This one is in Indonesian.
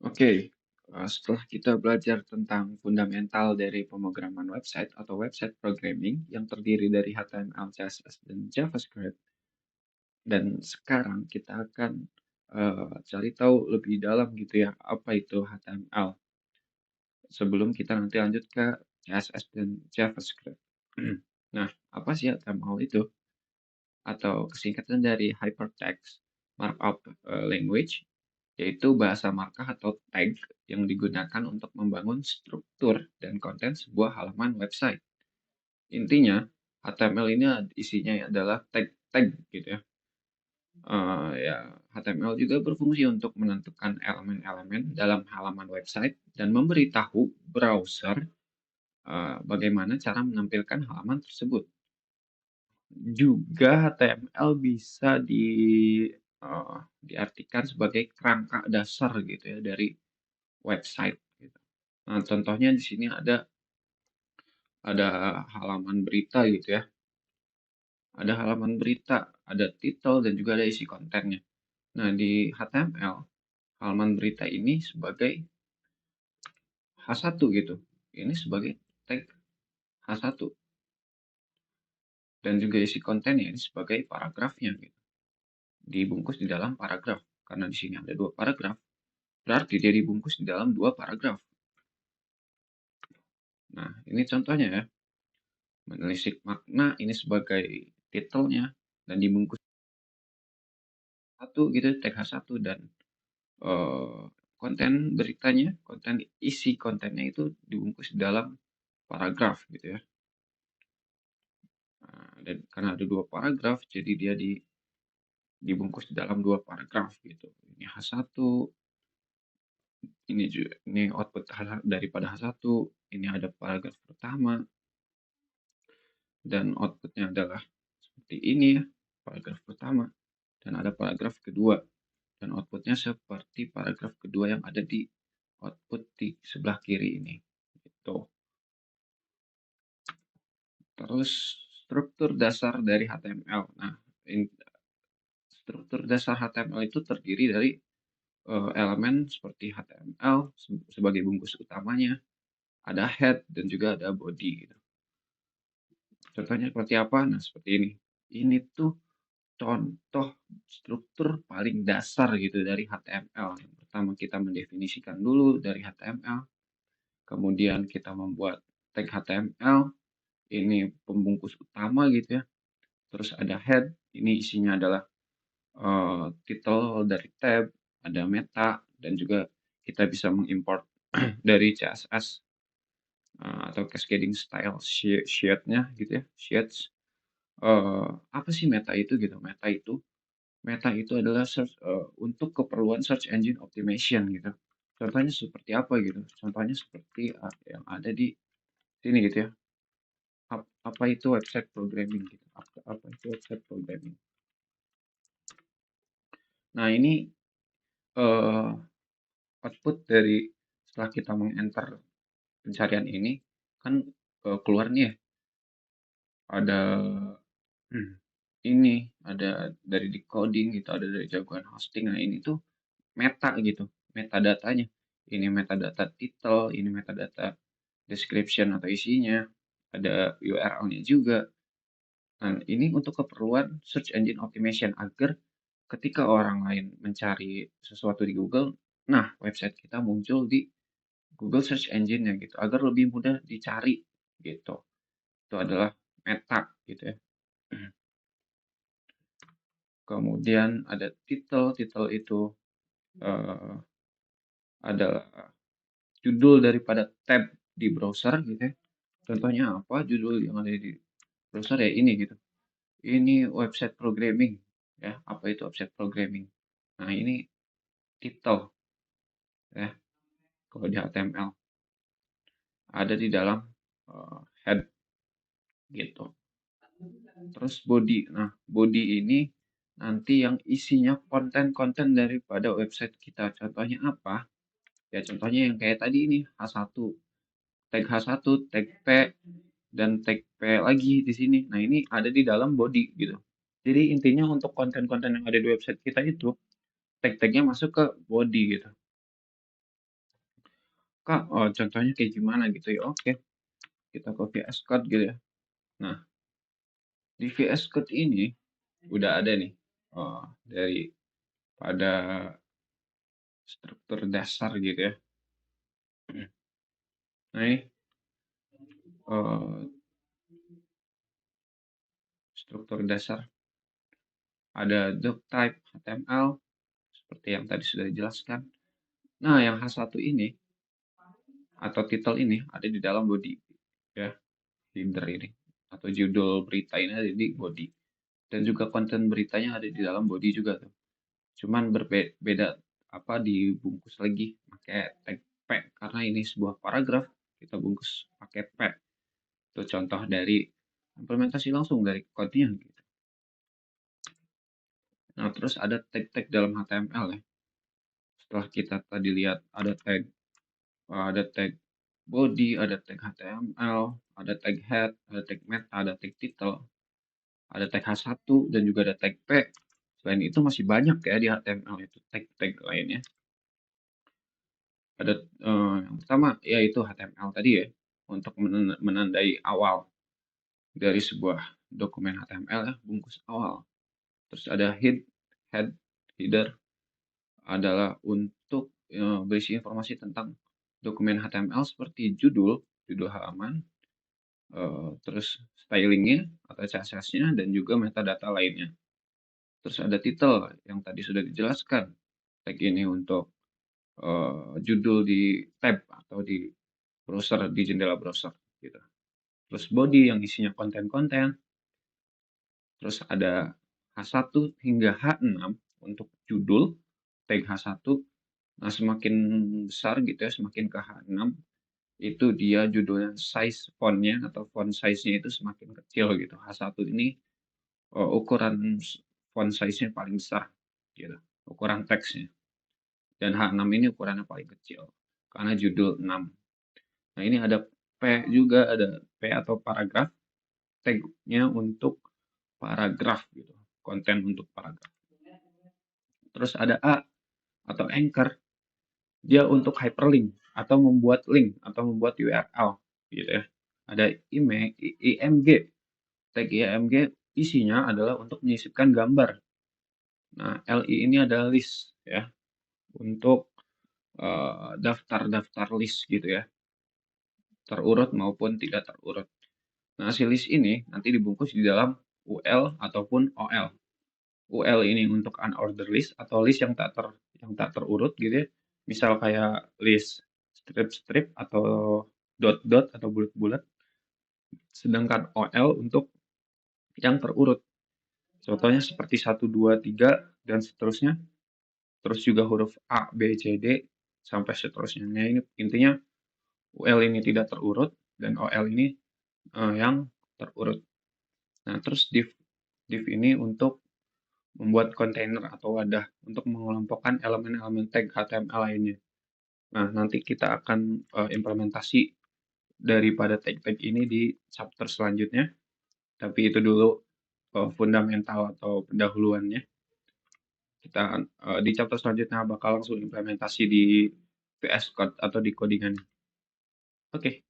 Oke, setelah kita belajar tentang fundamental dari pemrograman website atau website programming yang terdiri dari HTML, CSS, dan JavaScript, dan sekarang kita akan cari tahu lebih dalam gitu ya, apa itu HTML, sebelum kita nanti lanjut ke CSS dan JavaScript. Nah, apa sih HTML itu? Atau kesingkatan dari Hypertext Markup Language, yaitu bahasa markah atau tag yang digunakan untuk membangun struktur dan konten sebuah halaman website. Intinya, HTML ini isinya adalah tag-tag gitu ya. Ya, HTML juga berfungsi untuk menentukan elemen-elemen dalam halaman website dan memberitahu browser bagaimana cara menampilkan halaman tersebut. Juga HTML bisa diartikan sebagai kerangka dasar gitu ya dari website gitu. Nah, contohnya di sini ada halaman berita gitu ya. Ada halaman berita, ada title dan juga ada isi kontennya. Nah, di HTML halaman berita ini sebagai H1 gitu. Ini sebagai tag H1 dan juga isi kontennya ini sebagai paragrafnya gitu. Dibungkus di dalam paragraf. Karena di sini ada dua paragraf, berarti dia dibungkus di dalam dua paragraf. Nah, ini contohnya ya. Menelisik makna ini sebagai titelnya dan dibungkus satu gitu, tag H1 dan eh, konten beritanya, isi kontennya itu dibungkus dalam paragraf gitu ya. Nah, dan karena ada dua paragraf, jadi dia dibungkus di dalam dua paragraf gitu. Ini H1, ini juga ini output daripada H1, ini ada paragraf pertama dan outputnya adalah seperti ini ya, paragraf pertama dan ada paragraf kedua dan outputnya seperti paragraf kedua yang ada di output di sebelah kiri ini gitu. Terus struktur dasar dari HTML. Nah, struktur dasar HTML itu terdiri dari elemen seperti HTML sebagai bungkus utamanya, ada head dan juga ada body gitu. Contohnya seperti apa? Nah, seperti ini. Ini tuh contoh struktur paling dasar gitu dari HTML. Yang pertama kita mendefinisikan dulu dari HTML, kemudian kita membuat tag HTML, ini pembungkus utama gitu ya. Terus ada head, ini isinya adalah title dari tab, ada meta, dan juga kita bisa mengimport dari CSS atau cascading style sheet-nya gitu ya, sheets. Apa sih meta itu gitu? Meta itu adalah untuk keperluan search engine optimization gitu. Contohnya seperti apa gitu? Contohnya seperti yang ada di sini gitu ya. Apa itu website programming gitu? Apa itu website programming? Nah, ini eh, output dari setelah kita mengenter pencarian ini kan keluar nih ya, ada hmm, ini ada dari decoding gitu, ada dari jagoan hosting. Nah, ini tuh meta gitu, metadatanya. Ini metadata title, ini metadata description atau isinya, ada URL-nya juga. Nah, ini untuk keperluan search engine optimization agar ketika orang lain mencari sesuatu di Google, nah website kita muncul di Google Search Engine-nya gitu, agar lebih mudah dicari gitu. Itu adalah meta gitu ya. Kemudian ada title itu eh, adalah judul daripada tab di browser gitu ya. Contohnya apa? Judul yang ada di browser ya ini gitu. Ini website programming ya. Apa itu website programming? Nah, ini title ya. Kalau di HTML ada di dalam head gitu. Terus body. Nah, body ini nanti yang isinya konten-konten daripada website kita. Contohnya apa? Ya contohnya yang kayak tadi ini H1, tag H1, tag P, dan tag P lagi di sini. Nah, ini ada di dalam body gitu. Jadi intinya untuk konten-konten yang ada di website kita itu tag-tagnya masuk ke body gitu. Kak, contohnya kayak gimana gitu ya? Oke, kita ke VS Code gitu ya. Nah, di VS Code ini udah ada nih dari pada struktur dasar gitu ya. Nah, ini eh, struktur dasar ada doc type HTML seperti yang tadi sudah dijelaskan. Nah, yang H1 ini atau title ini ada di dalam body ya, header ini atau judul berita ini ada di body dan juga konten beritanya ada di dalam body juga tuh. Cuman berbeda apa dibungkus lagi pakai tag P karena ini sebuah paragraf kita bungkus pakai P. Itu contoh dari implementasi langsung dari code-nya gitu. Nah, terus ada tag-tag dalam HTML ya. Setelah kita tadi lihat ada tag body, ada tag HTML, ada tag head, ada tag meta, ada tag title, ada tag H1 dan juga ada tag P. Selain itu masih banyak ya di HTML itu tag-tag lainnya. Ada yang pertama yaitu HTML tadi ya untuk menandai awal dari sebuah dokumen HTML ya, bungkus awal. Terus ada head, header adalah untuk berisi informasi tentang dokumen HTML seperti judul halaman, terus stylingnya atau CSS-nya dan juga metadata lainnya. Terus ada title yang tadi sudah dijelaskan. Tag ini untuk judul di tab atau di browser di jendela browser gitu. Terus body yang isinya konten-konten. Terus ada H1 hingga H6 untuk judul tag H1. Nah, semakin besar gitu ya, semakin ke H6 itu dia judulnya size fontnya atau font size-nya itu semakin kecil gitu. H1 ini ukuran font size-nya paling besar gitu, ukuran teksnya. Dan H6 ini ukurannya paling kecil karena judul 6. Nah, ini ada P juga, ada P atau paragraf, tag-nya untuk paragraf gitu, konten untuk paragraf. Terus ada A atau anchor, dia untuk hyperlink atau membuat link atau membuat URL gitu ya. Ada IMG, tag IMG isinya adalah untuk menyisipkan gambar. Nah, LI ini adalah list ya, untuk daftar-daftar list gitu ya, terurut maupun tidak terurut. Nah, si list ini nanti dibungkus di dalam UL ataupun OL. UL ini untuk unordered list atau list yang tak terurut gitu ya. Misal kayak list strip-strip atau dot-dot atau bulat-bulat. Sedangkan OL untuk yang terurut. Contohnya seperti 1, 2, 3 dan seterusnya. Terus juga huruf A, B, C, D sampai seterusnya. Nah, ini intinya UL ini tidak terurut dan OL ini yang terurut. Nah, terus div ini untuk membuat kontainer atau wadah untuk mengelompokkan elemen-elemen tag HTML lainnya. Nah, nanti kita akan implementasi daripada tag-tag ini di chapter selanjutnya. Tapi itu dulu fundamental atau pendahuluannya. Kita di chapter selanjutnya bakal langsung implementasi di VS Code atau di codingan. Oke.